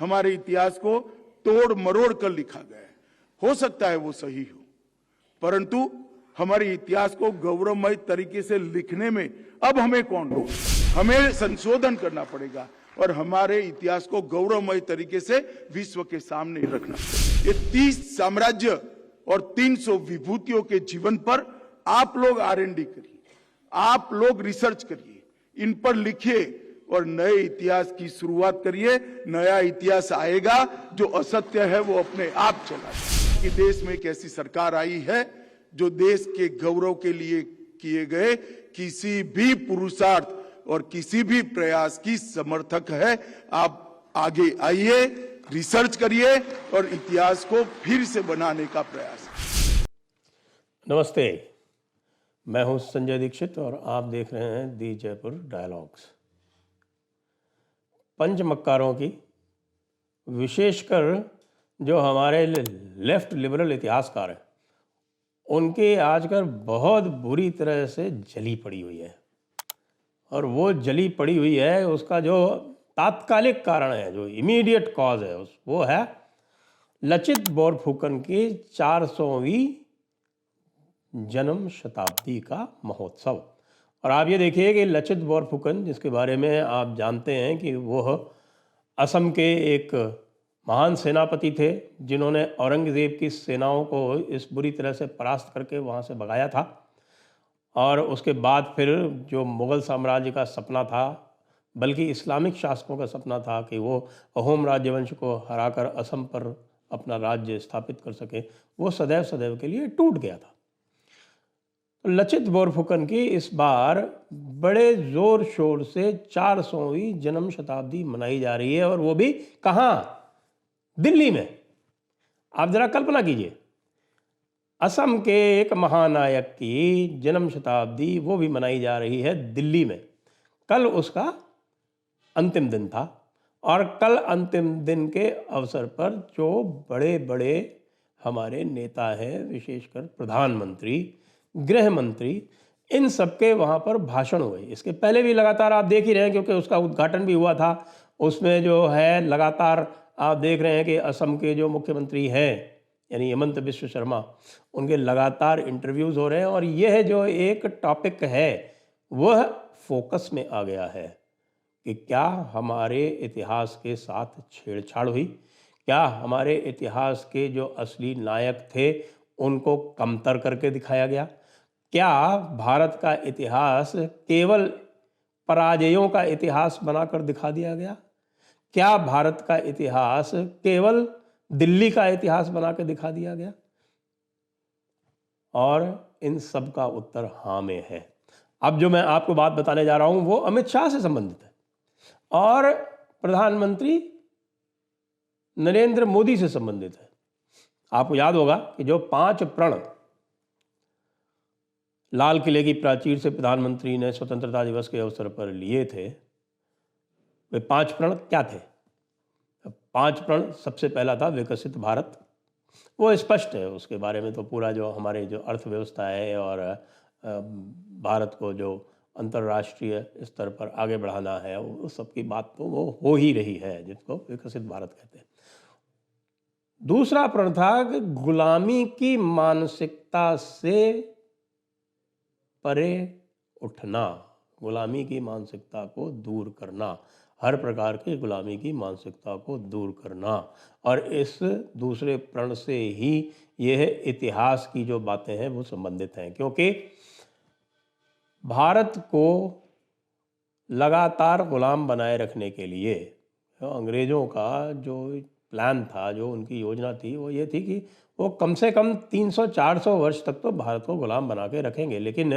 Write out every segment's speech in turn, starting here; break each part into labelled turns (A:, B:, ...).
A: हमारे इतिहास को तोड़ मरोड़ कर लिखा गया है। हो सकता है वो सही हो, परंतु हमारे इतिहास को गौरवमय तरीके से लिखने में अब हमें कौन रोक? हमें संशोधन करना पड़ेगा और हमारे इतिहास को गौरवमय तरीके से विश्व के सामने रखना। ये 30 साम्राज्य और 300 विभूतियों के जीवन पर आप लोग R&D करिए, आप लोग रिसर्च करिए, इन पर लिखिए और नए इतिहास की शुरुआत करिए। नया इतिहास आएगा, जो असत्य है वो अपने आप चला जाएगा। कि देश में एक ऐसी सरकार आई है जो देश के गौरव के लिए किए गए किसी भी पुरुषार्थ और किसी भी प्रयास की समर्थक है। आप आगे आइए, रिसर्च करिए और इतिहास को फिर से बनाने का प्रयास।
B: नमस्ते, मैं हूं संजय दीक्षित और आप देख रहे हैं दी जयपुर डायलॉग्स। पंच मक्कारों की, विशेषकर जो हमारे लेफ्ट लिबरल इतिहासकार हैं, उनकी आजकल बहुत बुरी तरह से जली पड़ी हुई है। और वो जली पड़ी हुई है, उसका जो तात्कालिक कारण है, जो इमीडिएट कॉज है, वो है लचित बोरफुकन की 400वीं जन्म शताब्दी का महोत्सव। और आप ये देखिए कि लचित बोरफुकन, जिसके बारे में आप जानते हैं कि वह असम के एक महान सेनापति थे, जिन्होंने औरंगज़ेब की सेनाओं को इस बुरी तरह से परास्त करके वहाँ से भगाया था। और उसके बाद फिर जो मुग़ल साम्राज्य का सपना था, बल्कि इस्लामिक शासकों का सपना था कि वो अहोम राज्यवंश को हराकर असम पर अपना राज्य स्थापित कर सके, वो सदैव सदैव के लिए टूट गया था। लचित बोरफुकन की इस बार बड़े ज़ोर शोर से 400वीं जन्म शताब्दी मनाई जा रही है, और वो भी कहाँ? दिल्ली में। आप ज़रा कल्पना कीजिए, असम के एक महानायक की जन्म शताब्दी वो भी मनाई जा रही है दिल्ली में। कल उसका अंतिम दिन था, और कल अंतिम दिन के अवसर पर जो बड़े बड़े हमारे नेता हैं, विशेषकर प्रधानमंत्री, गृह मंत्री, इन सबके वहाँ पर भाषण हुए। इसके पहले भी लगातार आप देख ही रहे हैं, क्योंकि उसका उद्घाटन भी हुआ था। उसमें जो है लगातार आप देख रहे हैं कि असम के जो मुख्यमंत्री हैं, यानी हेमंत बिश्व शर्मा, उनके लगातार इंटरव्यूज़ हो रहे हैं। और यह जो एक टॉपिक है वह फोकस में आ गया है कि क्या हमारे इतिहास के साथ छेड़छाड़ हुई, क्या हमारे इतिहास के जो असली नायक थे उनको कमतर करके दिखाया गया, क्या भारत का इतिहास केवल पराजयों का इतिहास बनाकर दिखा दिया गया, क्या भारत का इतिहास केवल दिल्ली का इतिहास बना के दिखा दिया गया? और इन सब का उत्तर हाँ में है। अब जो मैं आपको बात बताने जा रहा हूँ वो अमित शाह से संबंधित है और प्रधानमंत्री नरेंद्र मोदी से संबंधित है। आपको याद होगा कि जो 5 प्रण लाल किले की प्राचीर से प्रधानमंत्री ने स्वतंत्रता दिवस के अवसर पर लिए थे, वे 5 प्रण क्या थे? 5 प्रण, सबसे पहला था विकसित भारत। वो स्पष्ट है, उसके बारे में तो पूरा जो हमारे जो अर्थव्यवस्था है और भारत को जो अंतर्राष्ट्रीय स्तर पर आगे बढ़ाना है, उस सब की बात तो वो हो ही रही है, जिसको विकसित भारत कहते हैं। दूसरा प्रण था कि गुलामी की मानसिकता से परे उठना, गुलामी की मानसिकता को दूर करना, हर प्रकार की गुलामी की मानसिकता को दूर करना। और इस दूसरे प्रण से ही यह इतिहास की जो बातें हैं वो संबंधित हैं, क्योंकि भारत को लगातार गुलाम बनाए रखने के लिए अंग्रेज़ों का जो प्लान था, जो उनकी योजना थी, वो ये थी कि वो कम से कम 300-400 वर्ष तक तो भारत को गुलाम बना के रखेंगे। लेकिन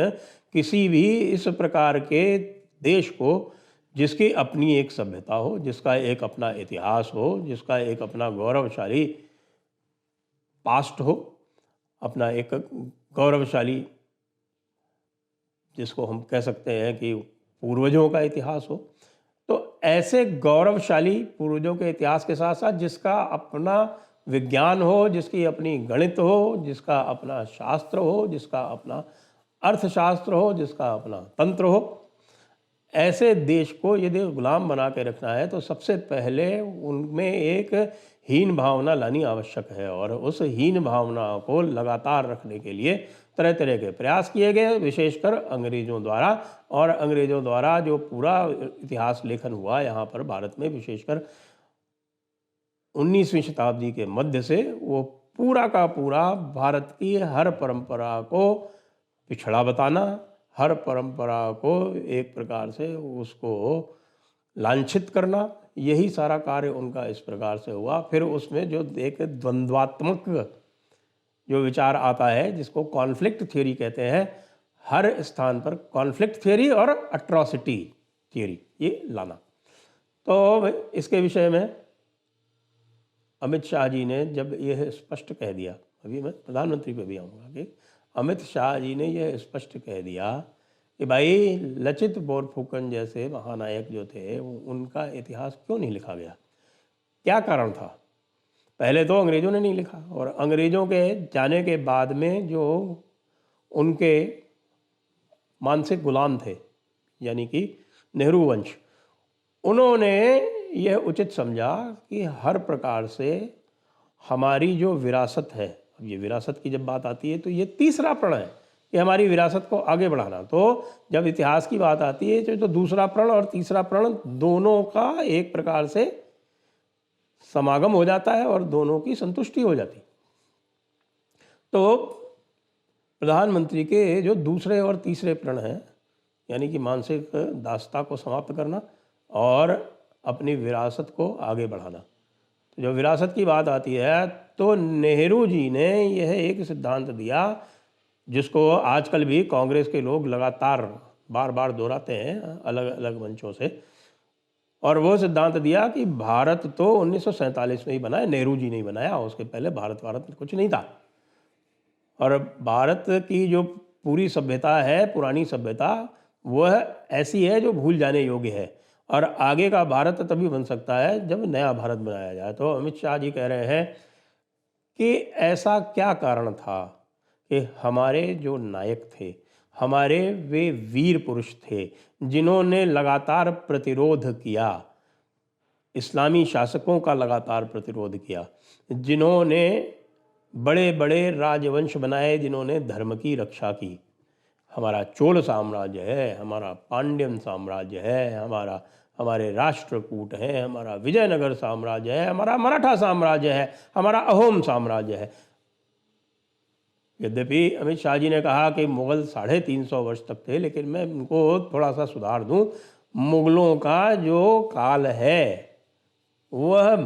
B: किसी भी इस प्रकार के देश को जिसकी अपनी एक सभ्यता हो, जिसका एक अपना इतिहास हो, जिसका एक अपना गौरवशाली पास्ट हो, अपना एक गौरवशाली, जिसको हम कह सकते हैं कि पूर्वजों का इतिहास हो, तो ऐसे गौरवशाली पूर्वजों के इतिहास के साथ साथ जिसका अपना विज्ञान हो, जिसकी अपनी गणित हो, जिसका अपना शास्त्र हो, जिसका अपना अर्थशास्त्र हो, जिसका अपना तंत्र हो, ऐसे देश को यदि गुलाम बना के रखना है तो सबसे पहले उनमें एक हीन भावना लानी आवश्यक है, और उस हीन भावना को लगातार रखने के लिए तरह तरह के प्रयास किए गए, विशेषकर अंग्रेज़ों द्वारा। और अंग्रेज़ों द्वारा जो पूरा इतिहास लेखन हुआ यहाँ पर भारत में, विशेषकर 19वीं शताब्दी के मध्य से, वो पूरा का पूरा भारत की हर परंपरा को पिछड़ा बताना, हर परंपरा को एक प्रकार से उसको लांछित करना, यही सारा कार्य उनका इस प्रकार से हुआ। फिर उसमें जो एक द्वंद्वात्मक जो विचार आता है, जिसको कॉन्फ्लिक्ट थ्योरी कहते हैं, हर स्थान पर कॉन्फ्लिक्ट थ्योरी और अट्रॉसिटी थ्योरी ये लाना। तो इसके विषय में अमित शाह जी ने जब यह स्पष्ट कह दिया, अभी मैं प्रधानमंत्री पे भी आऊँगा, कि अमित शाह जी ने यह स्पष्ट कह दिया कि भाई लचित बोरफुकन जैसे महानायक जो थे उनका इतिहास क्यों नहीं लिखा गया, क्या कारण था। पहले तो अंग्रेज़ों ने नहीं लिखा, और अंग्रेज़ों के जाने के बाद में जो उनके मानसिक गुलाम थे, यानी कि नेहरू वंश, उन्होंने यह उचित समझा कि हर प्रकार से हमारी जो विरासत है, अब ये विरासत की जब बात आती है तो ये तीसरा प्रण है कि हमारी विरासत को आगे बढ़ाना। तो जब इतिहास की बात आती है तो दूसरा प्रण और तीसरा प्रण दोनों का एक प्रकार से समागम हो जाता है और दोनों की संतुष्टि हो जाती। तो प्रधानमंत्री के जो दूसरे और तीसरे प्रण हैं, यानी कि मानसिक दासता को समाप्त करना और अपनी विरासत को आगे बढ़ाना। तो जब विरासत की बात आती है तो नेहरू जी ने यह एक सिद्धांत दिया, जिसको आजकल भी कांग्रेस के लोग लगातार बार बार दोहराते हैं अलग अलग मंचों से, और वो सिद्धांत दिया कि भारत तो 1947 में ही बना है, नेहरू जी ने बनाया, उसके पहले भारत में कुछ नहीं था। और भारत की जो पूरी सभ्यता है, पुरानी सभ्यता, वह ऐसी है जो भूल जाने योग्य है, और आगे का भारत तभी बन सकता है जब नया भारत बनाया जाए। तो अमित शाह जी कह रहे हैं कि ऐसा क्या कारण था कि हमारे जो नायक थे, हमारे वे वीर पुरुष थे जिन्होंने लगातार प्रतिरोध किया, इस्लामी शासकों का लगातार प्रतिरोध किया, जिन्होंने बड़े बड़े राजवंश बनाए, जिन्होंने धर्म की रक्षा की। हमारा चोल साम्राज्य है, हमारा पांड्यन साम्राज्य है, हमारे राष्ट्रकूट हैं, हमारा विजयनगर साम्राज्य है, हमारा मराठा साम्राज्य है, हमारा अहोम साम्राज्य है। यद्यपि अमित शाह जी ने कहा कि मुग़ल 350 वर्ष तक थे, लेकिन मैं उनको थोड़ा सा सुधार दूं। मुग़लों का जो काल है वह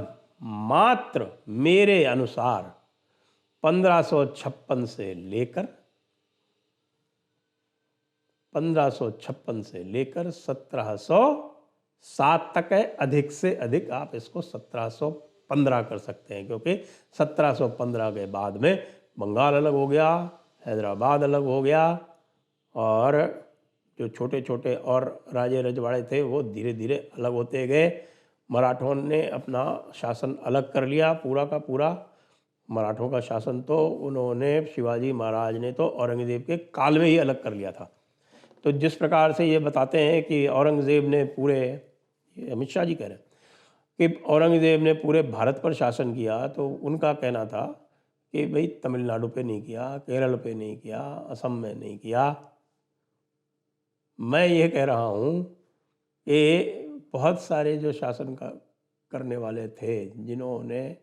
B: मात्र मेरे अनुसार 1556 से लेकर 1707 तक है। अधिक से अधिक आप इसको 1715 कर सकते हैं, क्योंकि 1715 के बाद में बंगाल अलग हो गया, हैदराबाद अलग हो गया, और जो छोटे छोटे और राजे रजवाड़े थे वो धीरे धीरे अलग होते गए। मराठों ने अपना शासन अलग कर लिया, पूरा का पूरा। मराठों का शासन तो उन्होंने, शिवाजी महाराज ने तो औरंगज़ेब के काल में ही अलग कर लिया था। तो जिस प्रकार से ये बताते हैं कि औरंगज़ेब ने पूरे, ये अमित शाह जी कह रहे हैं कि औरंगज़ेब ने पूरे भारत पर शासन किया, तो उनका कहना था कि भाई तमिलनाडु पे नहीं किया, केरल पे नहीं किया, असम में नहीं किया। मैं ये कह रहा हूँ कि बहुत सारे जो शासन का करने वाले थे, जिन्होंने,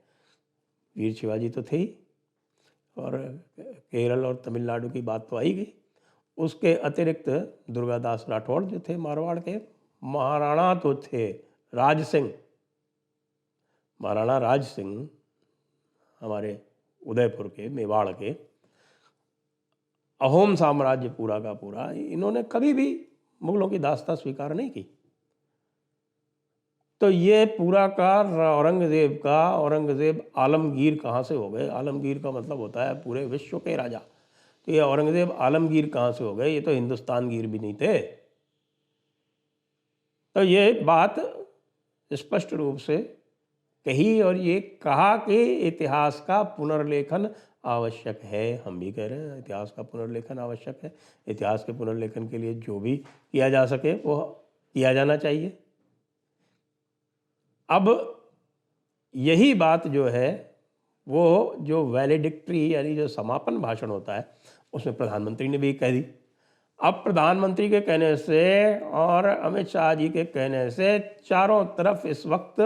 B: वीर शिवाजी तो थे ही, और केरल और तमिलनाडु की बात तो आई गई, उसके अतिरिक्त दुर्गादास राठौड़ जो थे मारवाड़ के, महाराणा तो थे राज सिंह, महाराणा राज सिंह हमारे उदयपुर के, मेवाड़ के, अहोम साम्राज्य पूरा का पूरा, इन्होंने कभी भी मुगलों की दासता स्वीकार नहीं की। तो ये पूरा का औरंगज़ेब आलमगीर कहाँ से हो गए? आलमगीर का मतलब होता है पूरे विश्व के राजा। तो ये औरंगज़ेब आलमगीर कहाँ से हो गए? ये तो हिंदुस्तानगीर भी नहीं थे। तो ये बात स्पष्ट रूप से कही, और ये कहा कि इतिहास का पुनर्लेखन आवश्यक है। हम भी कह रहे हैं इतिहास का पुनर्लेखन आवश्यक है। इतिहास के पुनर्लेखन के लिए जो भी किया जा सके वो किया जाना चाहिए। अब यही बात जो है वो जो वैलेडिक्टरी यानी जो समापन भाषण होता है उसमें प्रधानमंत्री ने भी कह दी। अब प्रधानमंत्री के कहने से और अमित शाह जी के कहने से चारों तरफ इस वक्त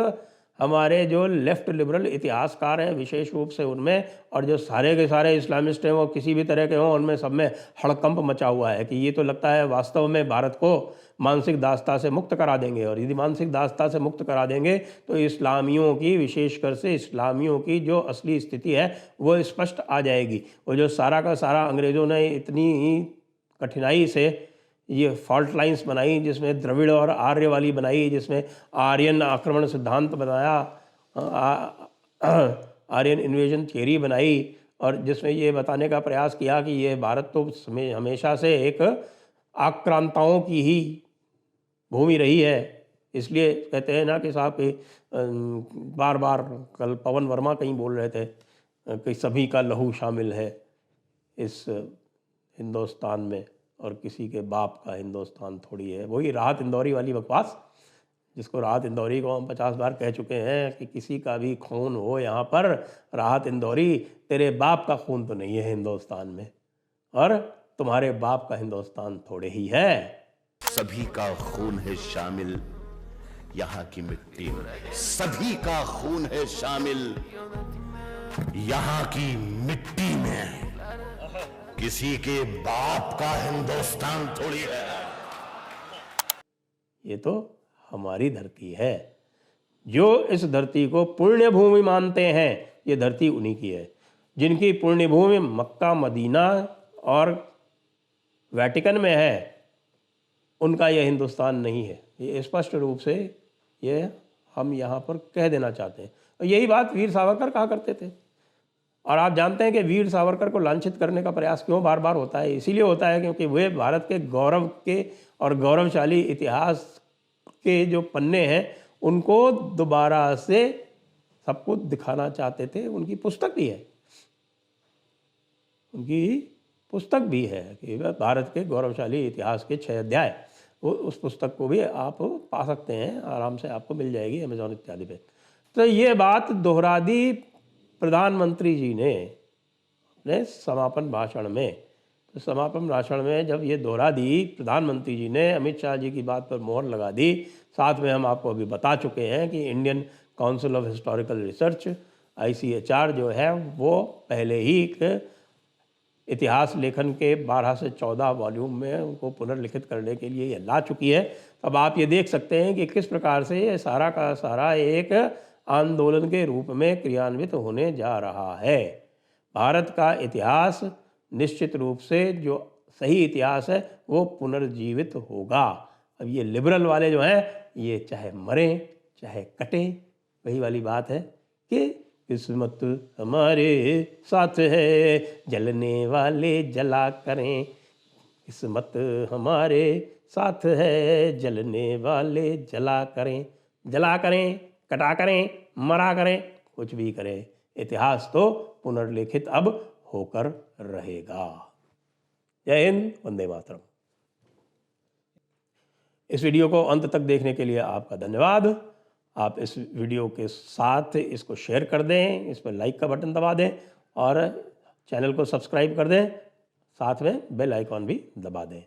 B: हमारे जो लेफ्ट लिबरल इतिहासकार हैं विशेष रूप से उनमें, और जो सारे के सारे इस्लामिस्ट हैं वो किसी भी तरह के हों, उनमें सब में हड़कंप मचा हुआ है कि ये तो लगता है वास्तव में भारत को मानसिक दासता से मुक्त करा देंगे, और यदि मानसिक दासता से मुक्त करा देंगे तो इस्लामियों की, विशेषकर से इस्लामियों की जो असली स्थिति है वो स्पष्ट आ जाएगी। वो जो सारा का सारा अंग्रेज़ों ने इतनी कठिनाई से ये फॉल्ट लाइंस बनाई, जिसमें द्रविड़ और आर्य वाली बनाई, जिसमें आर्यन आक्रमण सिद्धांत बनाया, आर्यन इन्वेजन थियरी बनाई, और जिसमें ये बताने का प्रयास किया कि ये भारत तो हमेशा से एक आक्रांताओं की ही भूमि रही है। इसलिए कहते हैं ना कि साहब कि बार बार कल पवन वर्मा कहीं बोल रहे थे कि सभी का लहू शामिल है इस हिंदुस्तान में, और किसी के बाप का हिंदुस्तान थोड़ी है। वही राहत इंदौरी वाली बकवास, जिसको राहत इंदौरी को हम 50 बार कह चुके हैं कि किसी का भी खून हो यहाँ पर, राहत इंदौरी तेरे बाप का खून तो नहीं है हिंदुस्तान में, और तुम्हारे बाप का हिंदुस्तान थोड़े ही है।
C: सभी का खून है शामिल यहाँ की मिट्टी में, सभी का खून है शामिल यहाँ की मिट्टी में, किसी के बाप का हिंदुस्तान थोड़ी है।
B: ये तो हमारी धरती है। जो इस धरती को पुण्य भूमि मानते हैं, ये धरती उन्हीं की है। जिनकी पुण्य भूमि मक्का, मदीना और वेटिकन में है, उनका यह हिंदुस्तान नहीं है। ये स्पष्ट रूप से ये हम यहाँ पर कह देना चाहते हैं। और यही बात वीर सावरकर कहा करते थे। और आप जानते हैं कि वीर सावरकर को लांछित करने का प्रयास क्यों बार बार होता है? इसीलिए होता है क्योंकि वे भारत के गौरव के और गौरवशाली इतिहास के जो पन्ने हैं उनको दोबारा से सबको दिखाना चाहते थे। उनकी पुस्तक भी है, उनकी पुस्तक भी है कि भारत के गौरवशाली इतिहास के 6 अध्याय, वो उस पुस्तक को भी आप पा सकते हैं, आराम से आपको मिल जाएगी अमेज़ॉन इत्यादि पे। तो ये बात दोहरा दी प्रधानमंत्री जी ने अपने समापन भाषण में। तो समापन भाषण में जब ये दोहरा दी प्रधानमंत्री जी ने, अमित शाह जी की बात पर मोहर लगा दी। साथ में हम आपको अभी बता चुके हैं कि Indian council of historical research ICHR जो है वो पहले ही एक इतिहास लेखन के 12 से 14 वॉल्यूम में उनको पुनर्लिखित करने के लिए ये ला चुकी है। अब आप ये देख सकते हैं कि किस प्रकार से ये सारा का सारा एक आंदोलन के रूप में क्रियान्वित होने जा रहा है। भारत का इतिहास निश्चित रूप से जो सही इतिहास है वो पुनर्जीवित होगा। अब ये लिबरल वाले जो हैं ये चाहे मरें चाहे कटें, वही वाली बात है कि किस्मत हमारे साथ है, जलने वाले जला करें, किस्मत हमारे साथ है, जलने वाले जला करें, जला करें, कटा करें, मरा करें, कुछ भी करें, इतिहास तो पुनर्लिखित अब होकर रहेगा। जय हिंद, वंदे मातरम। इस वीडियो को अंत तक देखने के लिए आपका धन्यवाद। आप इस वीडियो के साथ इसको शेयर कर दें, इस पर लाइक का बटन दबा दें और चैनल को सब्सक्राइब कर दें, साथ में बेल आइकॉन भी दबा दें।